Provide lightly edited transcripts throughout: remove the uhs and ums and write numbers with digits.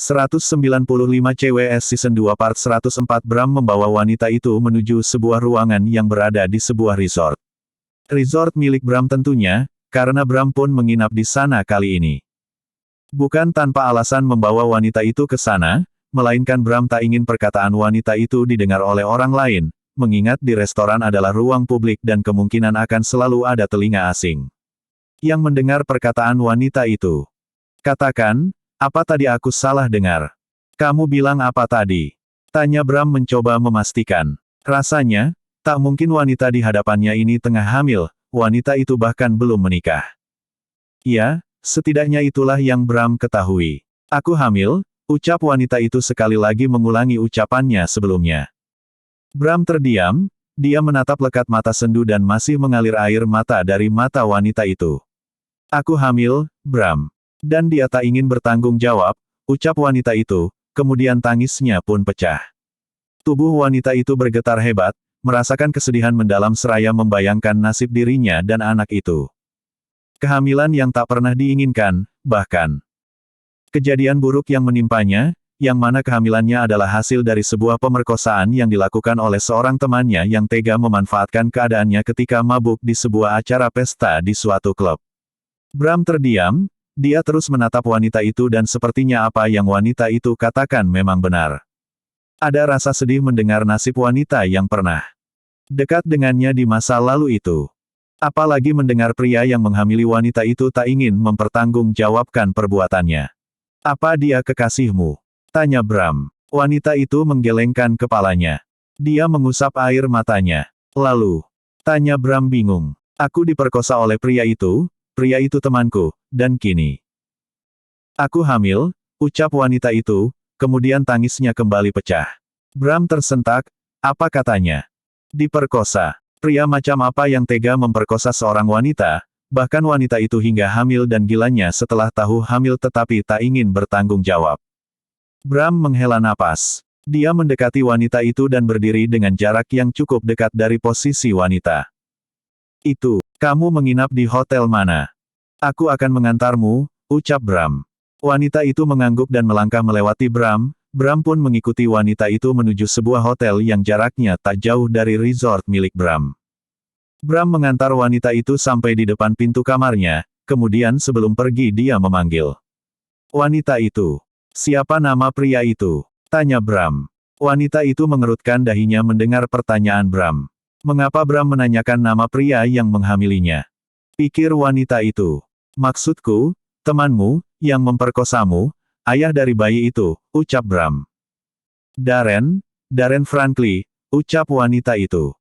195 CWS Season 2 Part 104. Bram membawa wanita itu menuju sebuah ruangan yang berada di sebuah resort. Resort milik Bram tentunya, karena Bram pun menginap di sana kali ini. Bukan tanpa alasan membawa wanita itu ke sana, melainkan Bram tak ingin perkataan wanita itu didengar oleh orang lain, mengingat di restoran adalah ruang publik dan kemungkinan akan selalu ada telinga asing yang mendengar perkataan wanita itu. Katakan, apa tadi aku salah dengar? Kamu bilang apa tadi? Tanya Bram mencoba memastikan. Rasanya, tak mungkin wanita di hadapannya ini tengah hamil, wanita itu bahkan belum menikah. Ya, setidaknya itulah yang Bram ketahui. Aku hamil, ucap wanita itu sekali lagi mengulangi ucapannya sebelumnya. Bram terdiam, dia menatap lekat mata sendu dan masih mengalir air mata dari mata wanita itu. Aku hamil, Bram. Dan dia tak ingin bertanggung jawab, ucap wanita itu, kemudian tangisnya pun pecah. Tubuh wanita itu bergetar hebat, merasakan kesedihan mendalam seraya membayangkan nasib dirinya dan anak itu. Kehamilan yang tak pernah diinginkan, bahkan kejadian buruk yang menimpanya, yang mana kehamilannya adalah hasil dari sebuah pemerkosaan yang dilakukan oleh seorang temannya yang tega memanfaatkan keadaannya ketika mabuk di sebuah acara pesta di suatu klub. Bram terdiam, dia terus menatap wanita itu dan sepertinya apa yang wanita itu katakan memang benar. Ada rasa sedih mendengar nasib wanita yang pernah dekat dengannya di masa lalu itu. Apalagi mendengar pria yang menghamili wanita itu tak ingin mempertanggungjawabkan perbuatannya. Apa dia kekasihmu? Tanya Bram. Wanita itu menggelengkan kepalanya. Dia mengusap air matanya. Lalu, tanya Bram bingung. Aku diperkosa oleh pria itu temanku, dan kini aku hamil, ucap wanita itu, kemudian tangisnya kembali pecah. Bram tersentak, apa katanya? Diperkosa. Pria macam apa yang tega memperkosa seorang wanita, bahkan wanita itu hingga hamil dan gilanya setelah tahu hamil tetapi tak ingin bertanggung jawab. Bram menghela napas. Dia mendekati wanita itu dan berdiri dengan jarak yang cukup dekat dari posisi wanita itu. Kamu menginap di hotel mana? Aku akan mengantarmu, ucap Bram. Wanita itu mengangguk dan melangkah melewati Bram. Bram pun mengikuti wanita itu menuju sebuah hotel yang jaraknya tak jauh dari resort milik Bram. Bram mengantar wanita itu sampai di depan pintu kamarnya, kemudian sebelum pergi dia memanggil wanita itu. Siapa nama pria itu? Tanya Bram. Wanita itu mengerutkan dahinya mendengar pertanyaan Bram. Mengapa Bram menanyakan nama pria yang menghamilinya? Pikir wanita itu. Maksudku, temanmu, yang memperkosamu, ayah dari bayi itu, ucap Bram. Darren Franklin, ucap wanita itu.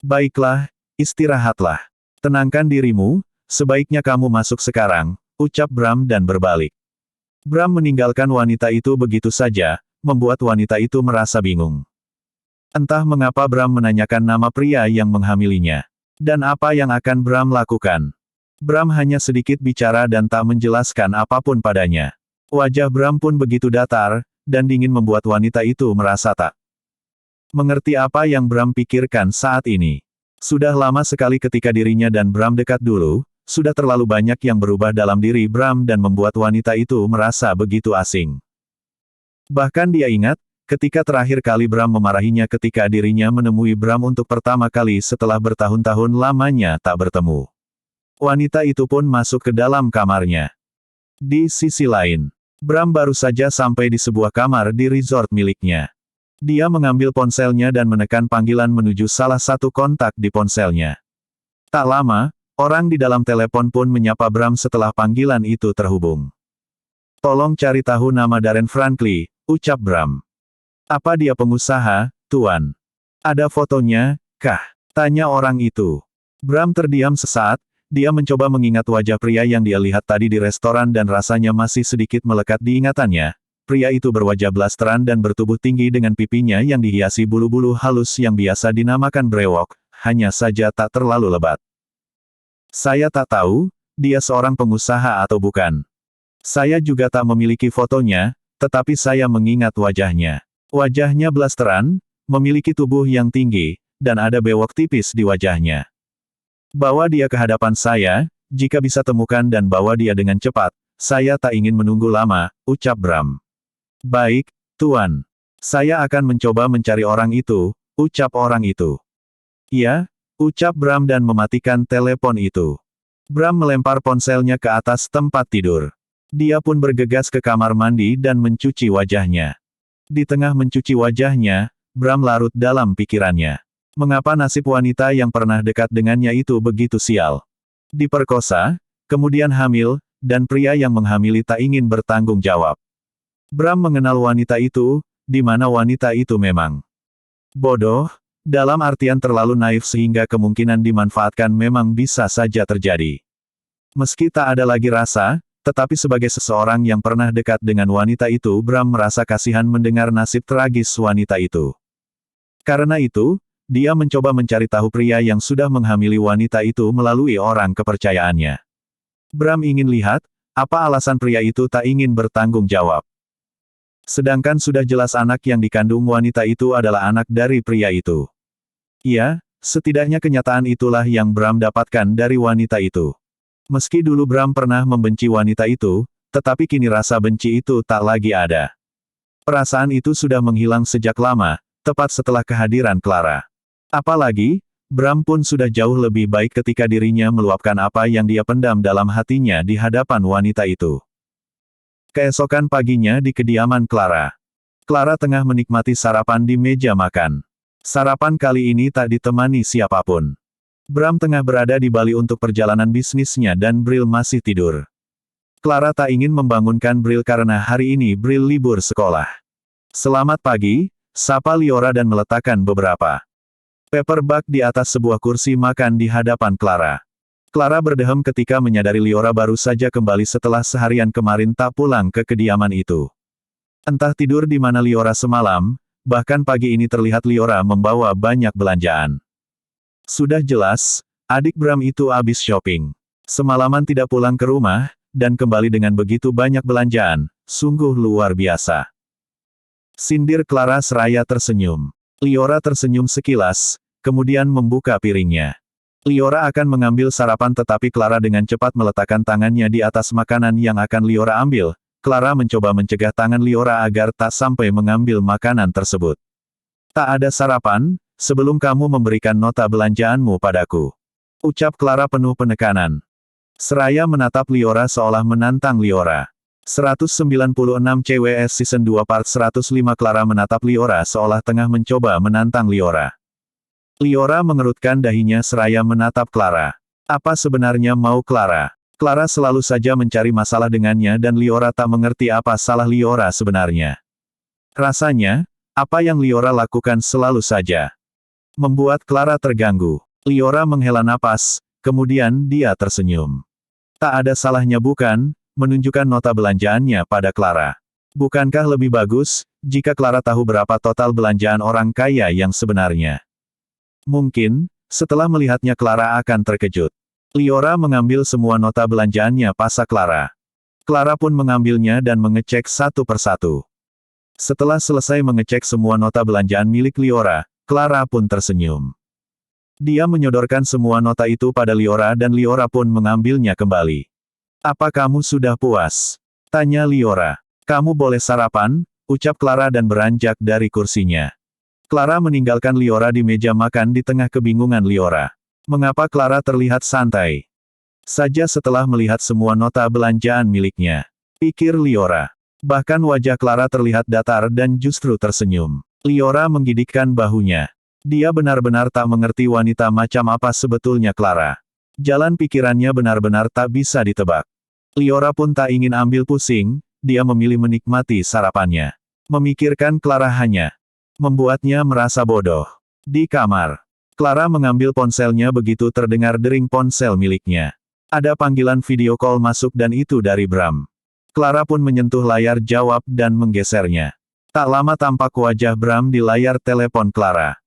Baiklah, istirahatlah. Tenangkan dirimu, sebaiknya kamu masuk sekarang, ucap Bram dan berbalik. Bram meninggalkan wanita itu begitu saja, membuat wanita itu merasa bingung. Entah mengapa Bram menanyakan nama pria yang menghamilinya. Dan apa yang akan Bram lakukan? Bram hanya sedikit bicara dan tak menjelaskan apapun padanya. Wajah Bram pun begitu datar, dan dingin membuat wanita itu merasa tak mengerti apa yang Bram pikirkan saat ini. Sudah lama sekali ketika dirinya dan Bram dekat dulu, sudah terlalu banyak yang berubah dalam diri Bram dan membuat wanita itu merasa begitu asing. Bahkan dia ingat, ketika terakhir kali Bram memarahinya ketika dirinya menemui Bram untuk pertama kali setelah bertahun-tahun lamanya tak bertemu. Wanita itu pun masuk ke dalam kamarnya. Di sisi lain, Bram baru saja sampai di sebuah kamar di resort miliknya. Dia mengambil ponselnya dan menekan panggilan menuju salah satu kontak di ponselnya. Tak lama, orang di dalam telepon pun menyapa Bram setelah panggilan itu terhubung. Tolong cari tahu nama Darren Franklin, ucap Bram. Apa dia pengusaha, Tuan? Ada fotonya, kah? Tanya orang itu. Bram terdiam sesaat, dia mencoba mengingat wajah pria yang dia lihat tadi di restoran dan rasanya masih sedikit melekat di ingatannya. Pria itu berwajah blasteran dan bertubuh tinggi dengan pipinya yang dihiasi bulu-bulu halus yang biasa dinamakan brewok, hanya saja tak terlalu lebat. Saya tak tahu, dia seorang pengusaha atau bukan. Saya juga tak memiliki fotonya, tetapi saya mengingat wajahnya. Wajahnya blasteran, memiliki tubuh yang tinggi, dan ada bewok tipis di wajahnya. Bawa dia ke hadapan saya, jika bisa temukan dan bawa dia dengan cepat, saya tak ingin menunggu lama, ucap Bram. Baik, Tuan. Saya akan mencoba mencari orang itu, ucap orang itu. Iya, ucap Bram dan mematikan telepon itu. Bram melempar ponselnya ke atas tempat tidur. Dia pun bergegas ke kamar mandi dan mencuci wajahnya. Di tengah mencuci wajahnya, Bram larut dalam pikirannya. Mengapa nasib wanita yang pernah dekat dengannya itu begitu sial? Diperkosa, kemudian hamil, dan pria yang menghamili tak ingin bertanggung jawab. Bram mengenal wanita itu, di mana wanita itu memang bodoh, dalam artian terlalu naif sehingga kemungkinan dimanfaatkan memang bisa saja terjadi. Meski tak ada lagi rasa, tetapi sebagai seseorang yang pernah dekat dengan wanita itu, Bram merasa kasihan mendengar nasib tragis wanita itu. Karena itu, dia mencoba mencari tahu pria yang sudah menghamili wanita itu melalui orang kepercayaannya. Bram ingin lihat, apa alasan pria itu tak ingin bertanggung jawab. Sedangkan sudah jelas anak yang dikandung wanita itu adalah anak dari pria itu. Ya, setidaknya kenyataan itulah yang Bram dapatkan dari wanita itu. Meski dulu Bram pernah membenci wanita itu, tetapi kini rasa benci itu tak lagi ada. Perasaan itu sudah menghilang sejak lama, tepat setelah kehadiran Clara. Apalagi, Bram pun sudah jauh lebih baik ketika dirinya meluapkan apa yang dia pendam dalam hatinya di hadapan wanita itu. Keesokan paginya di kediaman Clara. Clara tengah menikmati sarapan di meja makan. Sarapan kali ini tak ditemani siapapun. Bram tengah berada di Bali untuk perjalanan bisnisnya dan Bril masih tidur. Clara tak ingin membangunkan Bril karena hari ini Bril libur sekolah. Selamat pagi, sapa Liora dan meletakkan beberapa paperback di atas sebuah kursi makan di hadapan Clara. Clara berdehem ketika menyadari Liora baru saja kembali setelah seharian kemarin tak pulang ke kediaman itu. Entah tidur di mana Liora semalam, bahkan pagi ini terlihat Liora membawa banyak belanjaan. Sudah jelas, adik Bram itu habis shopping. Semalaman tidak pulang ke rumah, dan kembali dengan begitu banyak belanjaan, sungguh luar biasa. Sindir Clara seraya tersenyum. Liora tersenyum sekilas, kemudian membuka piringnya. Liora akan mengambil sarapan tetapi Clara dengan cepat meletakkan tangannya di atas makanan yang akan Liora ambil. Clara mencoba mencegah tangan Liora agar tak sampai mengambil makanan tersebut. Tak ada sarapan, sebelum kamu memberikan nota belanjaanmu padaku. Ucap Clara penuh penekanan. Seraya menatap Liora seolah menantang Liora. 196 CWS Season 2 Part 105 Clara menatap Liora seolah tengah mencoba menantang Liora. Liora mengerutkan dahinya seraya menatap Clara. Apa sebenarnya mau Clara? Clara selalu saja mencari masalah dengannya dan Liora tak mengerti apa salah Liora sebenarnya. Rasanya, apa yang Liora lakukan selalu saja membuat Clara terganggu. Liora menghela napas, kemudian dia tersenyum. Tak ada salahnya bukan, menunjukkan nota belanjaannya pada Clara. Bukankah lebih bagus, jika Clara tahu berapa total belanjaan orang kaya yang sebenarnya? Mungkin, setelah melihatnya Clara akan terkejut. Liora mengambil semua nota belanjaannya pasa Clara. Clara pun mengambilnya dan mengecek satu persatu. Setelah selesai mengecek semua nota belanjaan milik Liora, Clara pun tersenyum. Dia menyodorkan semua nota itu pada Liora dan Liora pun mengambilnya kembali. Apa kamu sudah puas? Tanya Liora. Kamu boleh sarapan, ucap Clara dan beranjak dari kursinya. Clara meninggalkan Liora di meja makan di tengah kebingungan Liora. Mengapa Clara terlihat santai saja setelah melihat semua nota belanjaan miliknya? Pikir Liora. Bahkan wajah Clara terlihat datar dan justru tersenyum. Liora menggigitkan bahunya. Dia benar-benar tak mengerti wanita macam apa sebetulnya Clara. Jalan pikirannya benar-benar tak bisa ditebak. Liora pun tak ingin ambil pusing, dia memilih menikmati sarapannya. Memikirkan Clara hanya membuatnya merasa bodoh. Di kamar, Clara mengambil ponselnya begitu terdengar dering ponsel miliknya. Ada panggilan video call masuk dan itu dari Bram. Clara pun menyentuh layar jawab dan menggesernya. Tak lama tampak wajah Bram di layar telepon Clara.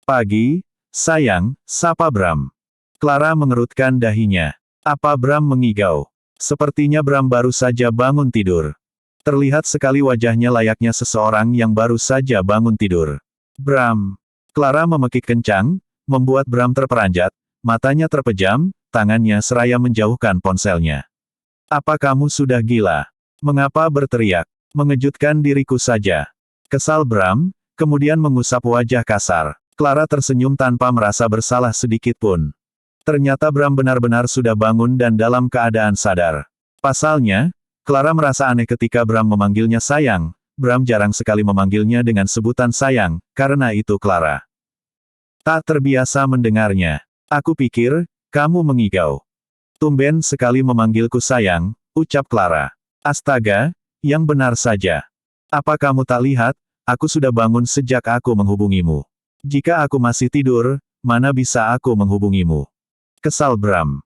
Pagi, sayang, sapa Bram. Clara mengerutkan dahinya. Apa Bram mengigau? Sepertinya Bram baru saja bangun tidur. Terlihat sekali wajahnya layaknya seseorang yang baru saja bangun tidur. Bram. Clara memekik kencang, membuat Bram terperanjat, matanya terpejam, tangannya seraya menjauhkan ponselnya. Apa kamu sudah gila? Mengapa berteriak? Mengejutkan diriku saja. Kesal Bram, kemudian mengusap wajah kasar. Clara tersenyum tanpa merasa bersalah sedikit pun. Ternyata Bram benar-benar sudah bangun dan dalam keadaan sadar. Pasalnya, Clara merasa aneh ketika Bram memanggilnya sayang. Bram jarang sekali memanggilnya dengan sebutan sayang, karena itu Clara tak terbiasa mendengarnya. Aku pikir, kamu mengigau. Tumben sekali memanggilku sayang, ucap Clara. Astaga, yang benar saja. Apa kamu tak lihat, aku sudah bangun sejak aku menghubungimu. Jika aku masih tidur, mana bisa aku menghubungimu? Kesal Bram.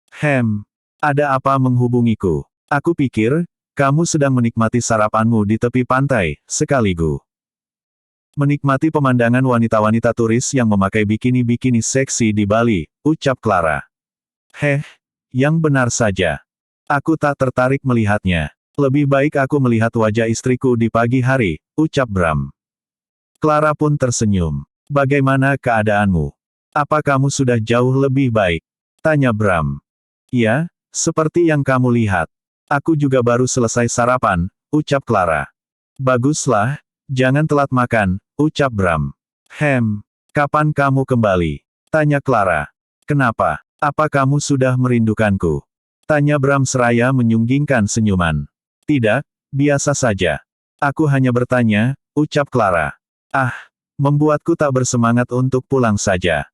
Ada apa menghubungiku? Aku pikir, kamu sedang menikmati sarapanmu di tepi pantai, sekaligus menikmati pemandangan wanita-wanita turis yang memakai bikini-bikini seksi di Bali, ucap Clara. Yang benar saja. Aku tak tertarik melihatnya. Lebih baik aku melihat wajah istriku di pagi hari, ucap Bram. Clara pun tersenyum. Bagaimana keadaanmu? Apa kamu sudah jauh lebih baik? Tanya Bram. Ya, seperti yang kamu lihat. Aku juga baru selesai sarapan, ucap Clara. Baguslah, jangan telat makan, ucap Bram. Kapan kamu kembali? Tanya Clara. Kenapa? Apa kamu sudah merindukanku? Tanya Bram seraya menyunggingkan senyuman. Tidak, biasa saja. Aku hanya bertanya, ucap Clara. Membuatku tak bersemangat untuk pulang saja.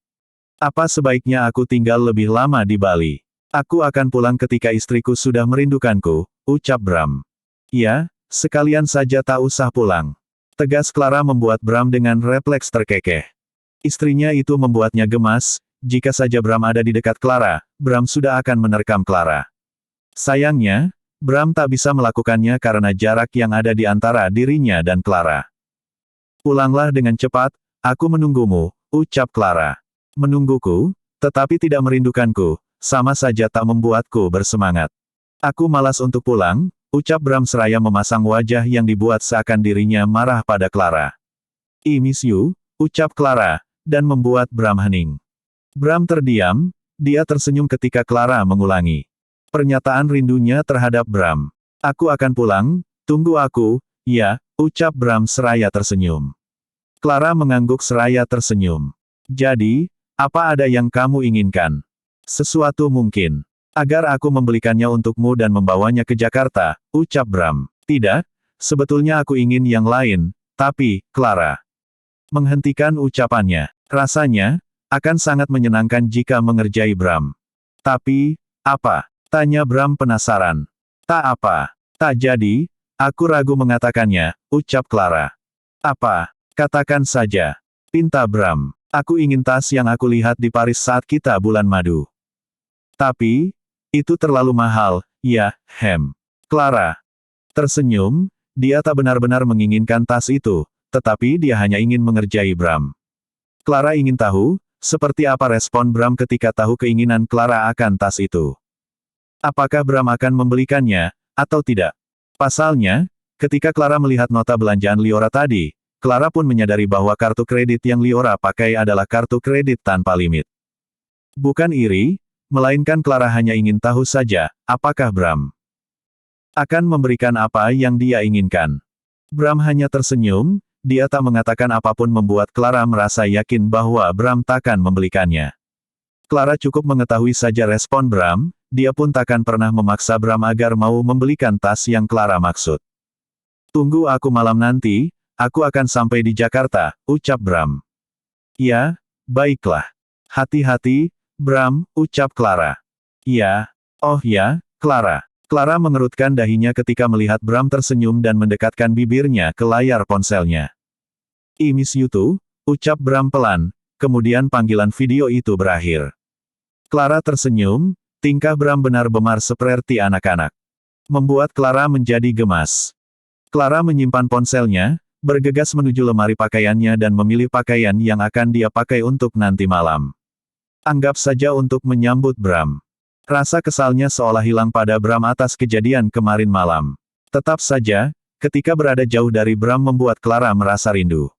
Apa sebaiknya aku tinggal lebih lama di Bali? Aku akan pulang ketika istriku sudah merindukanku, ucap Bram. Ya, sekalian saja tak usah pulang. Tegas Clara membuat Bram dengan refleks terkekeh. Istrinya itu membuatnya gemas, jika saja Bram ada di dekat Clara, Bram sudah akan menerkam Clara. Sayangnya, Bram tak bisa melakukannya karena jarak yang ada di antara dirinya dan Clara. Pulanglah dengan cepat, aku menunggumu, ucap Clara. Menungguku, tetapi tidak merindukanku, sama saja tak membuatku bersemangat. Aku malas untuk pulang, ucap Bram seraya memasang wajah yang dibuat seakan dirinya marah pada Clara. I miss you, ucap Clara, dan membuat Bram hening. Bram terdiam, dia tersenyum ketika Clara mengulangi pernyataan rindunya terhadap Bram. Aku akan pulang, tunggu aku, ya, ucap Bram seraya tersenyum. Clara mengangguk seraya tersenyum. Jadi, apa ada yang kamu inginkan? Sesuatu mungkin. Agar aku membelikannya untukmu dan membawanya ke Jakarta, ucap Bram. Tidak, sebetulnya aku ingin yang lain, tapi, Clara menghentikan ucapannya. Rasanya, akan sangat menyenangkan jika mengerjai Bram. Tapi, apa? Tanya Bram penasaran. Tak apa. Tak jadi, aku ragu mengatakannya, ucap Clara. Apa? Katakan saja. Pinta Bram. Aku ingin tas yang aku lihat di Paris saat kita bulan madu. Tapi, itu terlalu mahal, ya, Clara tersenyum, dia tak benar-benar menginginkan tas itu, tetapi dia hanya ingin mengerjai Bram. Clara ingin tahu, seperti apa respon Bram ketika tahu keinginan Clara akan tas itu. Apakah Bram akan membelikannya, atau tidak? Pasalnya, ketika Clara melihat nota belanjaan Liora tadi, Clara pun menyadari bahwa kartu kredit yang Liora pakai adalah kartu kredit tanpa limit. Bukan iri, melainkan Clara hanya ingin tahu saja, apakah Bram akan memberikan apa yang dia inginkan. Bram hanya tersenyum, dia tak mengatakan apapun membuat Clara merasa yakin bahwa Bram takkan membelikannya. Clara cukup mengetahui saja respon Bram, dia pun takkan pernah memaksa Bram agar mau membelikan tas yang Clara maksud. Tunggu aku malam nanti, aku akan sampai di Jakarta, ucap Bram. Ya, baiklah. Hati-hati, Bram, ucap Clara. Ya, oh ya, Clara. Clara mengerutkan dahinya ketika melihat Bram tersenyum dan mendekatkan bibirnya ke layar ponselnya. I miss you too, ucap Bram pelan, kemudian panggilan video itu berakhir. Clara tersenyum, tingkah Bram benar-benar seperti anak-anak. Membuat Clara menjadi gemas. Clara menyimpan ponselnya, bergegas menuju lemari pakaiannya dan memilih pakaian yang akan dia pakai untuk nanti malam. Anggap saja untuk menyambut Bram. Rasa kesalnya seolah hilang pada Bram atas kejadian kemarin malam. Tetap saja, ketika berada jauh dari Bram membuat Clara merasa rindu.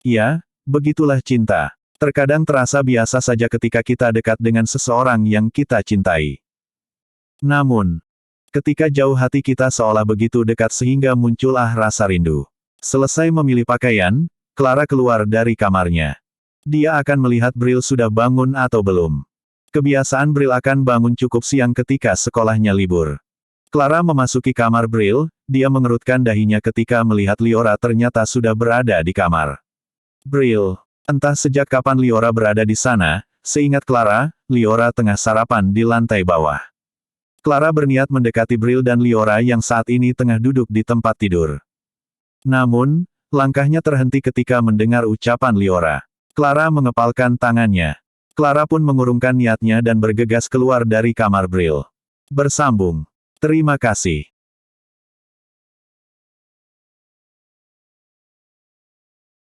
Ya, begitulah cinta. Terkadang terasa biasa saja ketika kita dekat dengan seseorang yang kita cintai. Namun, Ketika jauh hati kita seolah begitu dekat sehingga muncullah rasa rindu. Selesai memilih pakaian, Clara keluar dari kamarnya. Dia akan melihat Bril sudah bangun atau belum. Kebiasaan Bril akan bangun cukup siang ketika sekolahnya libur. Clara memasuki kamar Bril, dia mengerutkan dahinya ketika melihat Liora ternyata sudah berada di kamar. Bril. Entah sejak kapan Liora berada di sana, seingat Clara, Liora tengah sarapan di lantai bawah. Clara berniat mendekati Bril dan Liora yang saat ini tengah duduk di tempat tidur. Namun, langkahnya terhenti ketika mendengar ucapan Liora. Clara mengepalkan tangannya. Clara pun mengurungkan niatnya dan bergegas keluar dari kamar Bril. Bersambung. Terima kasih.